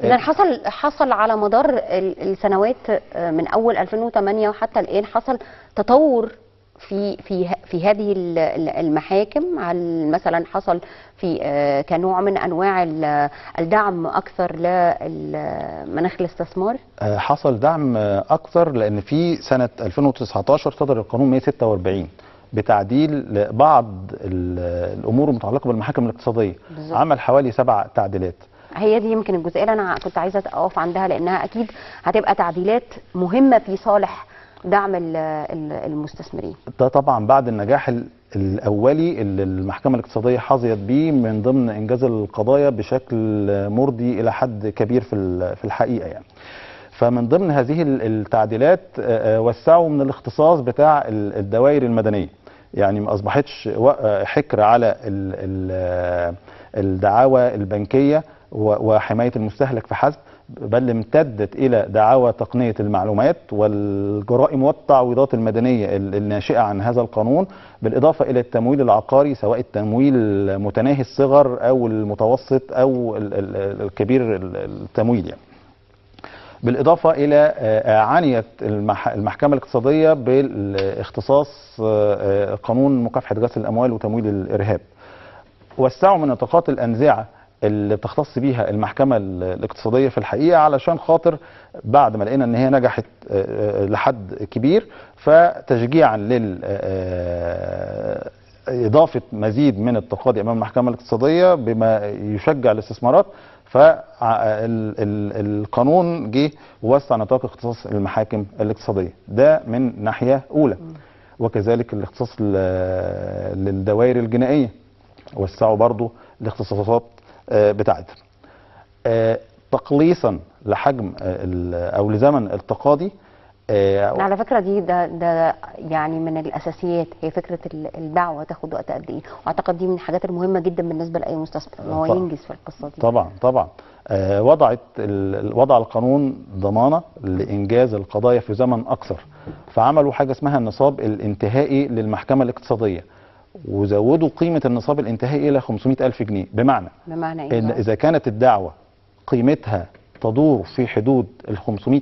إذا حصل على مدار السنوات من أول 2008 وحتى الآن حصل تطور في هذه المحاكم، مثلا حصل في كنوع من أنواع الدعم أكثر لمناخ الاستثمار؟ حصل دعم أكثر لأن في سنة 2019 صدر القانون 146 بتعديل بعض الأمور المتعلقة بالمحاكم الاقتصادية. بالزبط. عمل حوالي 7 تعديلات. هي دي يمكن الجزئيه اللي انا كنت عايزه اقف عندها، لانها اكيد هتبقى تعديلات مهمه في صالح دعم المستثمرين. ده طبعا بعد النجاح الاولي اللي المحكمه الاقتصاديه حظيت بيه من ضمن انجاز القضايا بشكل مرضي الى حد كبير في الحقيقه يعني. فمن ضمن هذه التعديلات وسعوا من الاختصاص بتاع الدوائر المدنيه، يعني ما اصبحتش حكر على الدعاوى البنكيه وحماية المستهلك فحسب، بل امتدت إلى دعاوى تقنية المعلومات والجرائم والتعويضات المدنية الناشئة عن هذا القانون، بالإضافة إلى التمويل العقاري سواء التمويل متناهي الصغر أو المتوسط أو الكبير التمويل يعني. بالإضافة إلى عنيت المحكمة الاقتصادية بالاختصاص قانون مكافحة غسل الأموال وتمويل الإرهاب. وسعوا من نطاقات الأنزعة اللي بتختص بيها المحكمة الاقتصادية في الحقيقة، علشان خاطر بعد ما لقينا ان هي نجحت لحد كبير، فتشجيعا إضافة مزيد من التقاضي امام المحكمة الاقتصادية بما يشجع الاستثمارات، فالقانون جه ووسع نطاق اختصاص المحاكم الاقتصادية. ده من ناحية أولى. وكذلك الاختصاص للدوائر الجنائية، وسعوا برضو الاختصاصات بتاعتها. تقليصا لحجم او لزمن التقاضي. على فكره ده يعني من الاساسيات، هي فكره الدعوه تاخد وقت قد ايه، واعتقد دي من الحاجات المهمه جدا بالنسبه لاي مستثمر ان هو ينجز في القصه دي. طبعا وضع القانون ضمانه لانجاز القضايا في زمن اقصر، فعملوا حاجه اسمها النصاب الانتهائي للمحكمه الاقتصاديه، وزودوا قيمة النصاب الانتهائي إلى 500,000 جنيه. بمعنى إيه؟ إن إذا كانت الدعوة قيمتها تدور في حدود ال 500